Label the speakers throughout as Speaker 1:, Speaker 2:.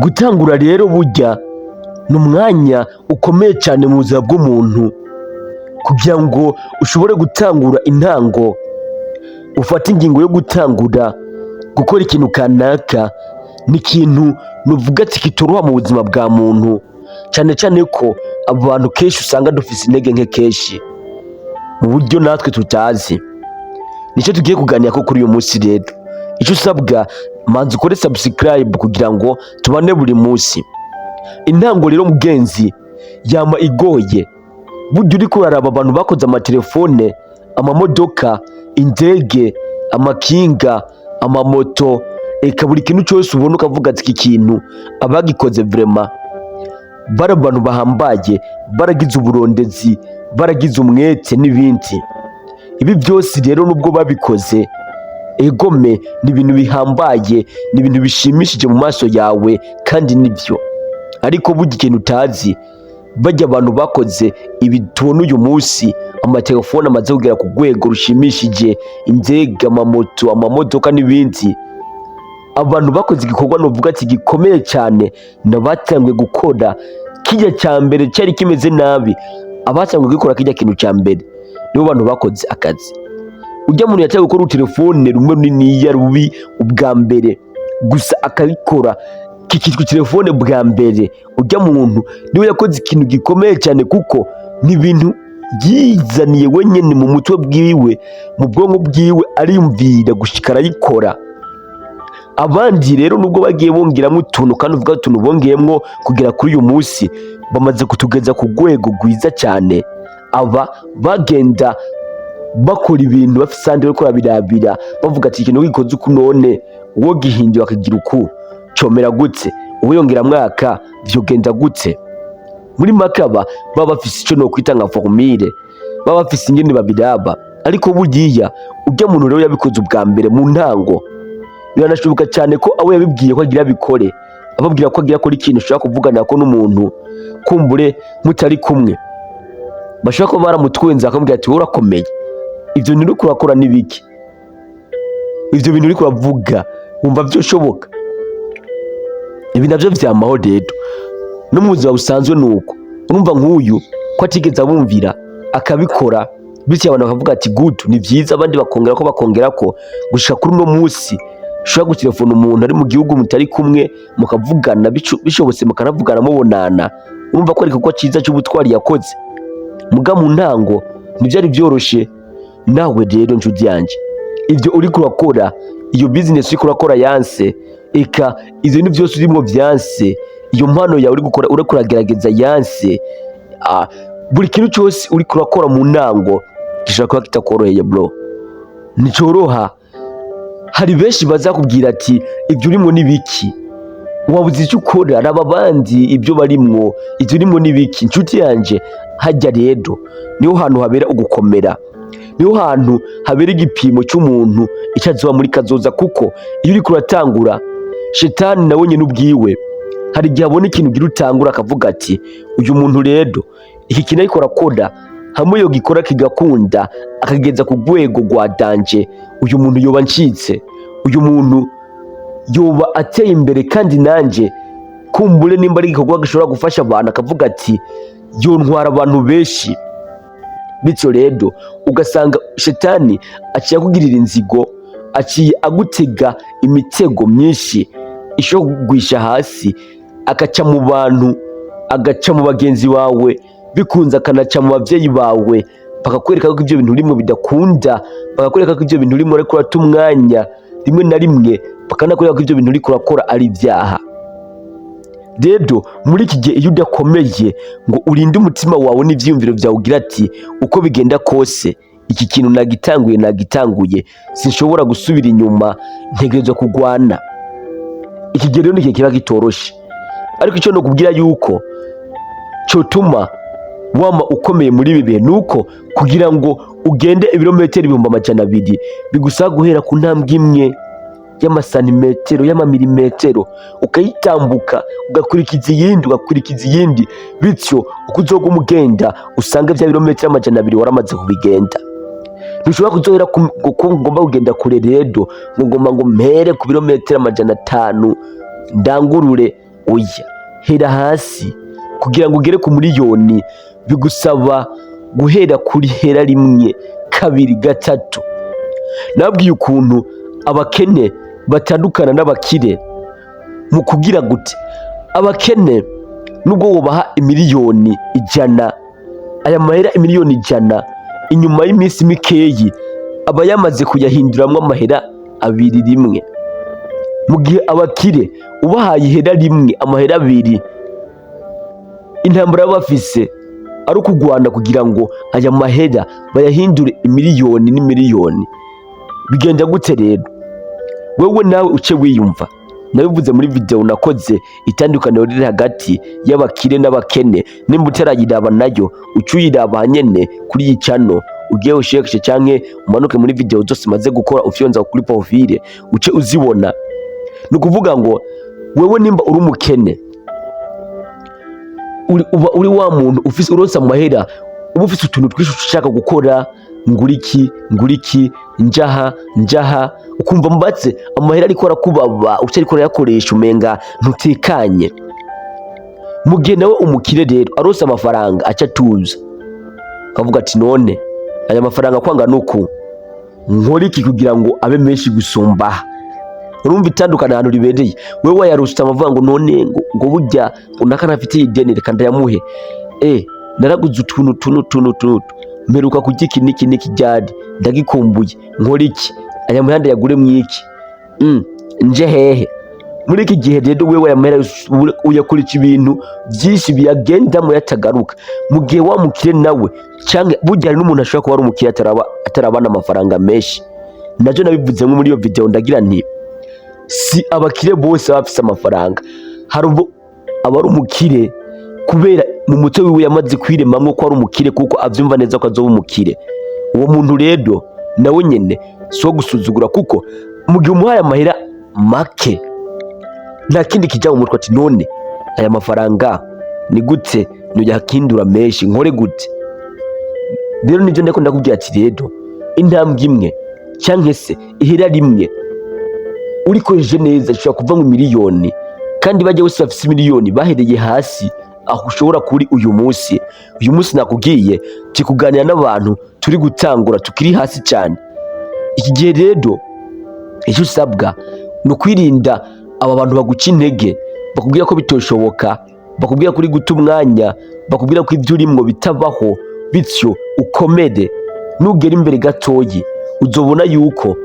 Speaker 1: Gutangura rero burya ni umwanya ukomeye cyane mu buzima bw'umuntu. Kugira ngo ushobore gutangura intango, ufate ingingo yo gutangura gukora ikintu kanaka, ni ikintu nuvuga ati kitoroha mu buzima bwa muntu, cyane cyane ko abantu kenshi usanga dufise intege nke kenshi mu buryo natwe tutazi. Nicyo tugiye kuganira ko kuri uyu munsi rero. Icyo usabwa, manza ukore subscribe kugira ngo tubane buri munsi. Intango rero mugenzi yama igoye. Burya uri kuraraba abantu bakoze amatelefone, amamodoka, indege, amakinga, amamoto, eka buri kintu cyose ubona ukavuga ati iki kintu abagikoze vraiment bari abantu bahambaye, baragize uburondezi, baragize umwete n'ibindi. Ibi byose rero nubwo babikoze, egome ni ibintu bihambaye, ni ibintu bishimishije mu maso yawe kandi nibyo. Ariko burya ikintu utazi, bajya abantu bakoze ibi tubona uyu munsi, amatelefone amaze kugera ku rwego rushimishije, indege, amamoto, amamodoka n'ibindi. Abantu bakoze igikorwa nuvuga ati gikomeye cyane, nabatangiye gukora kijya cya mbere cyari kimeze nabi. Abatangiye gukora kijya kintu cya mbere nibo bantu bakoze akazi. Ujya muntu yatangiye gukora telefone rumwe runini rubi ubwa mbere, gusa akabikora kikitwa telefone bwa mbere. Ujya muntu niwe yakoze ikintu gikomeye cyane, kuko ni ibintu yizaniye wenyine mu mutwe bwiwe, mu bwonko bwiwe, ariyumvira gushikara yikora. Abandi rero nubwo bagiye bongeramo utuntu, kandi uvuga utuntu bongeyemo kugera kuri uyu munsi, bamaze kutugeza ku rwego rwiza cyane. Aba bagenda bakora ibintu bafite sande yo birabira, bavuga ati ikintu gikoze uku none uwo gihindura akagira uku cyomera gutse, uwo yongera mwaka vyogenda gutse. Muri makaba baba bafise icyo no kwita nka formule, baba bafise ingene babiraba. Ariko bugiya ujya muntu rero yabikoze ubwa mbere mu ntango, biranashoboka cyane ko abo yabibwiye ko agira bikore, ababwira ko agira kora ikintu ushaka kuvugana ko n'umuntu kumbure mutari kumwe, bashaka ko baramutwenza akamubwira ati urakomeye, ibyo bintu uri kurakora n'ibiki, ibyo bintu uri kuravuga wumva byoshoboka? Ibi nabyo vyamaho rero no mu buzima busanzwe. Nuko urumva nk'uyu ko atigeze abumvira akabikora, bityo abantu bakavuga ati good, ni byiza. Abandi bakongera ko gushika kuri uno munsi ushobora gutelefona umuntu ari mu gihugu mutari kumwe, mukavugana, bishobotse mukanavugana mubonana. Urumva ko ari igikorwa cyiza cy'ubutwari yakoze. Muga mu ntango ntibyari byoroshe. Nawe rero nshuti yanjye, ibyo uri kurakora, iyo business uri kurakora yanse, eka izo ni byose urimo byanse, iyo mpano yawe uri gukora, uri kuragerageza yanse, buri kintu cyose uri kurakora mu ntango gishobora kuba kitakoroheye bro, nticyoroha. Hari benshi bazakubwira ati ibyo urimo n'ibiki, wabuze icyo ukora, raba abandi ibyo barimwo, ibyo urimo n'ibiki. Nshuti yanjye, hajya rero niho hantu habera ugukomera, niho hantu habera igipimo cy'umuntu icyo azoba muri kazoza. Kuko iyo uri kuratangura, shetani nawe nyine ubwiwe hari igihe abona ikintu ugira utangura akavuga ati uyu muntu rero iki kintu ariko arakora, hamwe yo gikora kigakunda akageza ku rwego rwa danje, uyu muntu yoba ncitse, uyu muntu yoba ateye imbere, kandi nanjye kumbure nimba ari igikorwa gishobora gufasha abantu, akavuga ati yontwara abantu benshi. Bityo rero ugasanga shetani aciye akugirira inzigo, aciye agutega imitego myinshi ishobora kugwisha hasi, agaca mu bantu, agaca mu bagenzi bawe, bikunze akanaca mu babyeyi bawe, bakakwereka ko ibyo bintu urimo bidakunda, bakakwereka ko ibyo bintu urimo ariko urata umwanya, rimwe na rimwe bakanakwereka ko ibyo bintu uri kurakora ari ibyaha. Rero muri iki gihe iyo udakomeye ngo urinde umutima wawe n'ibyiyumviro byawe, ugira ati uko bigenda kose iki kintu nagitanguye, sinshobora gusubira inyuma, ntegerezwa kugwana. Iki gihe rero ni igihe kiba gitoroshe, ariko icyo nokubwira yuko cyotuma wama ukomeye muri ibi bihe, nuko kugira ngo ugende ibirometero 200 bigusaba guhera ku ntambwe imwe y'amasantimetero, y'amamilimetero, ukayitambuka, ugakurikiza iyindi, bityo uko uzoga umugenda usanga bya birometero 200 waramaze kubigenda. ntushobora kuzohera ko ngomba kugenda kure rero ngo mpere ku birometero 500 ndangurure. Oya, hera hasi kugira ngo ugere ku miliyoni bigusaba guhera kuri hera 1, 2, 3. Nabwiye ukuntu abakene batandukana n'abakire mu kugira gute. Abakene nubwo wobaha miliyoni 100, aya mahera miliyoni 100 inyuma y'iminsi mikeyi aba yamaze kuyahinduramwo amahera 2. Mu gihe abakire ubahaye ihera 1, amahera 2, intambara bafise ari ukugwana kugira ngo aya mahera bayahindure miliyoni n'imiliyoni. Bigenda gute rero? Wewe nawe uce wiyumva. Nabivuze muri video nakoze itandukaniro riri hagati y'abakire n'abakene. Nimba utarayiraba nayo ucuyiraba nyene kuri iyi channel, ugiye ushekeshe canke umanuke muri video zose maze gukora ufyonza kuri profile uce uzibona. Nukuvuga ngo wewe nimba uri umukene, uri wa muntu ufise uronsa amahera, uba ufise utuntu twinshi ushaka gukora, nguriki njaha, ukumva mbatse amahera ariko arakubaba utariko yakoresha umenga ntutekanye. Mu gihe nawe umukire rero aronsa amafaranga aca tuza kavuga ati none aya mafaranga kwanga nuko nkora iki kugira ngo abe menshi gusumba. Urumva itandukana ahantu ribereye. Wewe wayarusta amavuga ngo none ngo burya unakana afite ideni reka ndayamuhe. Naraguze utuntu mperuka kurya iki ryari ndagikumbuye, nkora iki? Aya muhanda yagure mwiki? Nje hehe? Muri iki gihe rero wewe aya mahera uyakurika ibintu byinshi biyagendamo yatagaruka. Mu gihe wa mukire nawe cyangwa burya hari n'umuntu ashobora kuba ari umukire atarabana amafaranga menshi. Najo nabivuze muri iyo video ndagira nti si abakire bose bafise amafaranga. Hari abari umukire kubera mu mutwe wiwe yamaze kwiremamwo ko ari umukire kuko avyumva neza ko azoba umukire. Uwo muntu rero nawe nyene so gusuzugura kuko mu gihe umuhaye amahera make nta kindi kijya mu mutwe ati none aya mafaranga ni gute nuyakindura menshi nkore gute? Rero nivyo ndako ndakubwira ati rero intambwe imwe cyangwa se ihera 1 urikoresheje neza ishobora kuva mu miliyoni, kandi bajye bose bafise miliyoni bahereye hasi aho ushobora kuri uyu munsi nakubwiye kikuganira n'abantu turi gutangura tukiri hasi cyane. Iki gihe rero icyo usabwa no kwirinda aba bantu baguca intege, bakubwira ko bitoshoboka, bakubwira kuri guta umwanya, bakubwira ko ibyo urimo bitabaho, bityo ukomere. Nugera imbere gatoyi uzobona yuko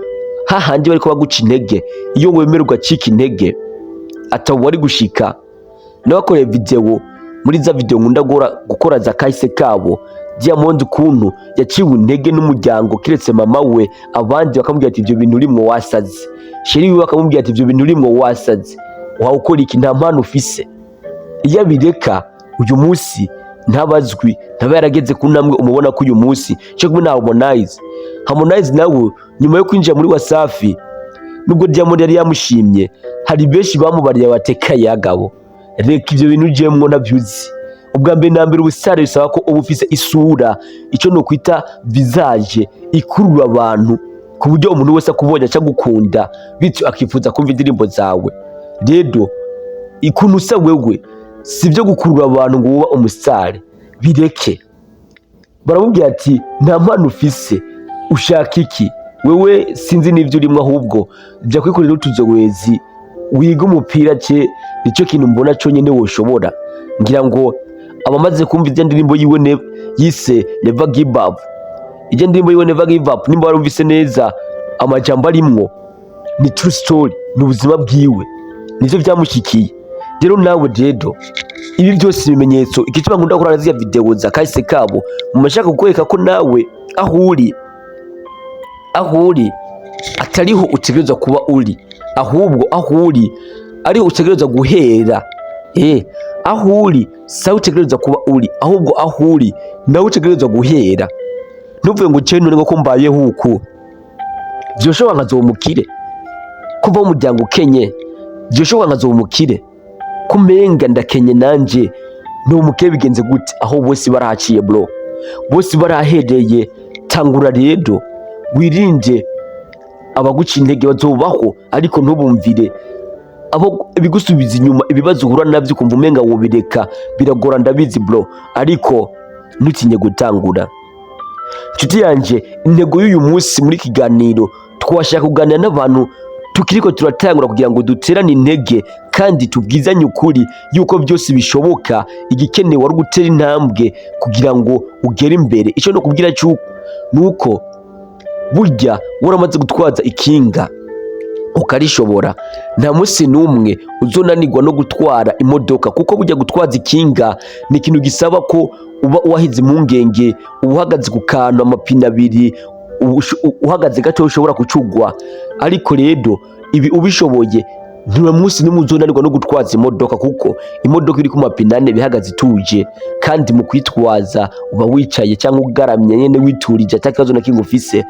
Speaker 1: hahandi bariko baguca intege, iyo wemera ugacika intege atawo wari gushika. Nabakoreye video muri za video nkunda gukora za kahise kabo, Diamond ukuntu yaciwe intege n'umuryango kiretse mama we, abandi bakamubwira ati ibyo bintu urimo wasaze. Sheri we bakamubwira ati ibyo bintu urimo wasaze, wawukora iki? Nta mpano ufise. Iyo abireka uyu munsi ntabazwi, ntaba yarageze ku ntambwe umubona ko uyu munsi cyo kumwe na Harmonize nawe nyuma yo kwinjira muri Wasafi, nubwo Diamond yari yamushimye, hari benshi bamubariye bateka yagabo. Reka ibyo bintu ujemwo nabyuzi. Ubwa mbere na mbere ubusare bisaba ko uba ufise isura, icyo no kwita visage ikurura abantu ku buryo umuntu wese akubonye aca gukunda, bityo akifuza kumva indirimbo zawe. Rero ikuntu usa wewe sibyo gukurura abantu ngo uba umusare, bireke. Baramubwira ati nta mpano ufise, ushaka iki? Wewe sinzi n'ibyo urimo, ahubwo jya kwikorera utuzowezi wiga umupira cye, nicyo kintu mbona cyo nyene woshobora. Ngira ngo abamaze kumva izya ndirimbo yiwe yise Never Give Up, ijya ndirimbo yiwe Never Give Up, nimba warumvise neza amajambo arimwo ni true story, ni ubuzima bwiwe, nivyo byamushikiye. Rero nawe rero ibi byose ibimenyetso, ikituma nkunda gukora zya video za kahise kabo, mumashaka kukwereka ko nawe aho uri atariho utegerezwa kuba uri, ahubwo aho uri ariho utegerezwa guhera. Aho uri sawa utegerezwa kuba uri, ahubwo aho uri nawe utegerezwa guhera. Ntuvuge ngo cyane ngo mbayeho uku byoshobora nkazo umukire, kuva mu muryango ukenye byoshobora nkazo umukire, kumenga ndakenye nanje no umukire bigenze gute? Aho bose barahaciye bro, bose barahereye. Tangura rero wirinde abaguca intege bazobaho ariko ntubumvire, abo bigusubiza inyuma ibibazo uhura nabyo ukumva umenga wobireka biragora, ndabizi bro, ariko ntutinye gutangura. Nshuti yanjye, intego y'uyu munsi muri kiganiro twashaka kuganira n'abantu tukiriko turatangura kugira ngo duterane intege kandi tubwizanye ukuri yuko byose bishoboka, igikenewe ari gutera intambwe kugira ngo ugere imbere. Icyo no kubwira nuko burya waramaze gutwaza ikinga ukarishobora, nta munsi n'umwe uzonanirwa no gutwara imodoka, kuko burya gutwaza ikinga ni ikintu gisaba ko uba wahize impungenge, uba uhagaze ku kantu amapine abiri, uhagaze gato ushobora kucugwa. Ariko rero ibi ubishoboye nta munsi n'umwe uzonanirwa no gutwaza imodoka, kuko imodoka iri ku mapine ane bihagaze ituje, kandi mu kwitwaza uba wicaye cyangwa ugaramye nyene witurije atakazo na kimwe ufise.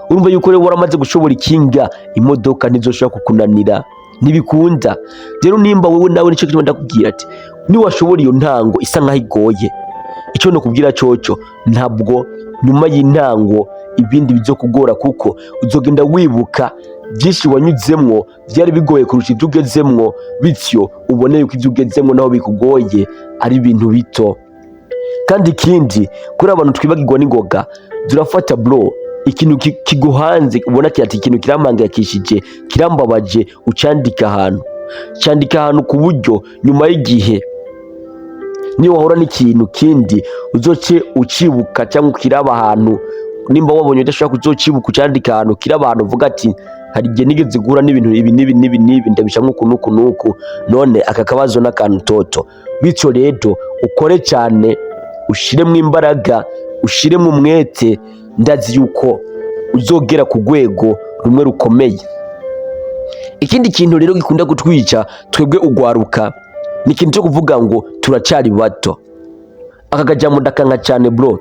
Speaker 1: Urumva yuko rero waramaze gushobora ikinga, imodoka ntizoshobora kukunanira, ntibikunda. Rero nimba wewe nawe nicyo kintu ndakubwira ati niwashobora iyo ntango isa nkaho igoye, icyo no kubwira coco ntabwo nyuma y'intango ibindi bizokugora, kuko uzogenda wibuka byinshi wanyuzemwo byari bigoye kurusha ibyo ugezemwo, bityo ubone yuko ibyo ugezemwo naho bikugoye ari ibintu bito. Kandi ikindi, kuri abantu twibagirwa n'ingoga, durafata bro ikintu kiguhanze ubona ati ikintu kiramangayikishije kirambabaje, ucandika ahantu ku buryo nyuma y'igihe niyo wahora n'ikintu kindi uzoce ucibuka cyangwa ukiraba ahantu. Nimba wabonye udashobora kuzocibuka ucandika ahantu, kiraba ahantu uvuga ati hari igihe nigeze guhura n'ibintu ibi ndabishamwe nuku, none aka kabazo n'akantu toto. Bityo rero ukore cyane, ushiremo imbaraga, ushiremo umwete, ndazi yuko uzogera ku rwego rumwe rukomeye. Ikindi kintu rero gikunda kutwica twebwe ugwaruka ni ikintu cyo kuvuga ngo turacari bato. Aka kajambo ndakanka cyane bro.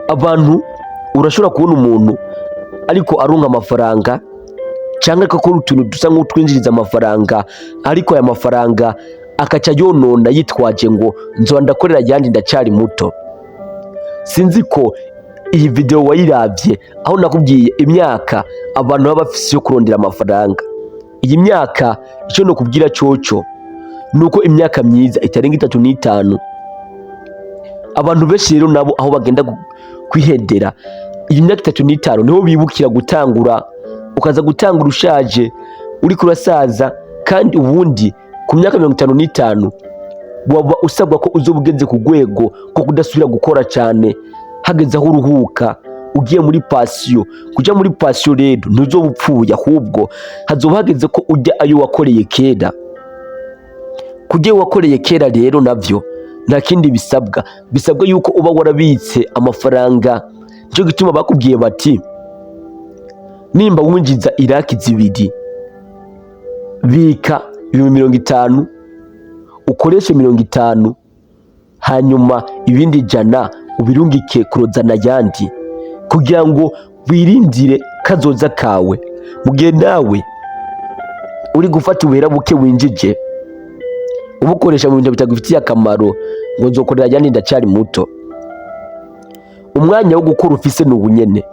Speaker 1: Abantu urashobora kubona umuntu ariko arunga amafaranga cyangwa akakora utuntu dusa nk'utwinjiriza amafaranga, ariko aya mafaranga akaca yonona yitwaje ngo nzo ndakorera yandi ndacari muto. Sinzi ko iyi video wayiravye aho nakubwiye imyaka abantu baba bafise yo kurondera amafaranga. Iyi myaka icyo no kubwira coco nuko imyaka myiza itarenga 35. Abantu benshi rero nabo aho bagenda kwihendera iyi myaka 35 niho bibukira gutangura, ukaza gutangura ushaje uri kurasaza, kandi ubundi ku myaka 55 waba usabwa ko uzobugeze ku rwego ko kudasubira gukora cyane, hageze aho uruhuka ugiye muri passion. Kujya muri passion rero ntuzobupfuye, ahubwo hazoba hageze ko ujya ayo wakoreye kera. Kujya wakoreye kera rero navyo nta kindi bisabwa yuko uba warabitse amafaranga. Cyo gituma bakubwiye bati nimba winjiza iraki zibiri, bika 50, ukoreshe 50, hanyuma ibindi jana ubirungike kurozana yandi, kugira ngo wirindire kazoza kawe. Mugihe nawe uri gufata ubuhera buke winjije ubukoresha mu bintu bitagufitiye akamaro ngo nzokorera yandi ndacari muto, umwanya wo gukora ufise n'ubunyene,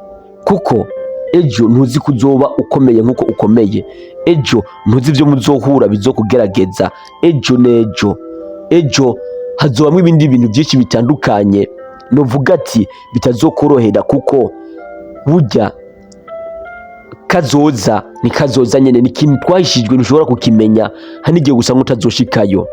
Speaker 1: kuko ejo ntuzi kuzoba ukomeye nkuko ukomeye, ejo ntuzi ibyo muzohura bizokugerageza, ejo hazobamwe ibindi bintu byinshi bitandukanye novuga ati bitazokorohera, kuko burya kazoza ni kazoza nyene, ni ikintu twahishijwe ntushobora kukimenya hanigiye gusa nk'utazoshikayo.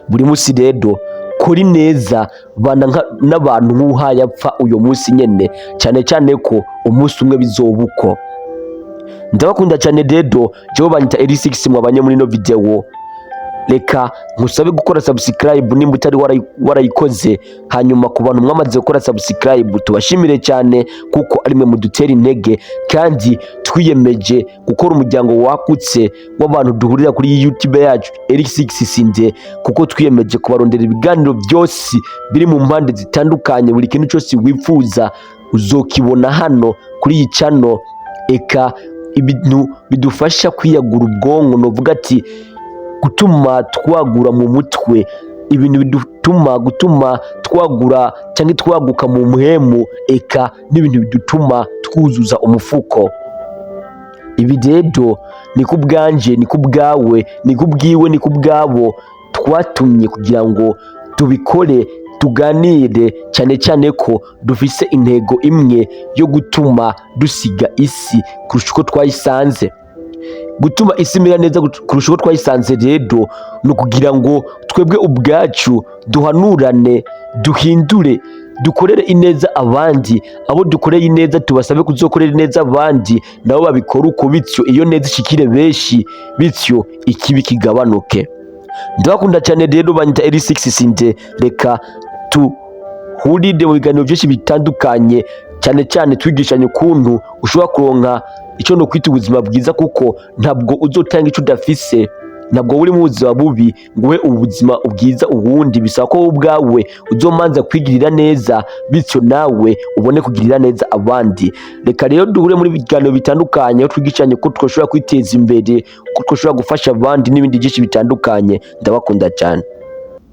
Speaker 1: Buri munsi rero kora neza, bana n'abantu nk'uhaye apfa uyo munsi nyene, cyane cyane ko umunsi umwe bizobuko. Ndabakunda cyane rero, jewe banyita L6 mwabanye muri no video. Reka nkusabe gukora subscribe nimba utari warayikoze, hanyuma ku bantu mwamaze gukora subscribe tubashimire cyane, kuko ari mwe mudutera intege, kandi twiyemeje gukora umuryango wakutse w'abantu duhurira kuri YouTube yacu L6 Sinde, kuko twiyemeje kubarondera ibiganiro byose biri mu mpande zitandukanye. Buri kintu cyose wifuza uzokibona hano kuri iyi channel. Eka ibintu bidufasha kwiyagura ubwonko, novuga ati gutuma twagura mu mutwe, ibintu gutuma twagura cyangwa twaguka mu muhemu, eka n'ibintu bidutuma twuzuza umufuko. Ibi rero ni ku bwanje, ni ku bwawe, ni ku bwiwe, ni ku bwabo twatumye kugira ngo tubikore, tuganire cyane cyane ko dufise intego imwe yo gutuma dusiga isi kurusha uko twayisanze. Gutuma isi imera neza kurusha uko twayisanze rero ni ukugira ngo twebwe ubwacu duhanurane, duhindure, dukorere ineza abandi, abo dukoreye ineza tubasabe kuzokorera ineza abandi nabo babikora uko, bityo iyo neza ishikire benshi, bityo ikibi kigabanuke. Ndabakunda cyane rero, banyita L6 Sinje. Reka tuhurire mu biganiro byinshi bitandukanye, cyane cyane twigishanye ukuntu ushobora kuronka icyo no kwita ubuzima bwiza, kuko ntabwo uzotanga icyo udafise. Ntabwo uri mu buzima bubi ngo uhe ubuzima bwiza ubundi, bisaba ko wowe ubwawe uzomanza kwigirira neza, bityo nawe ubone kugirira neza abandi. Reka rero duhure muri biganiro bitandukanye aho twigishanye ko twashobora kwiteza imbere, ko twashobora gufasha abandi n'ibindi byinshi bitandukanye. Ndabakunda cyane.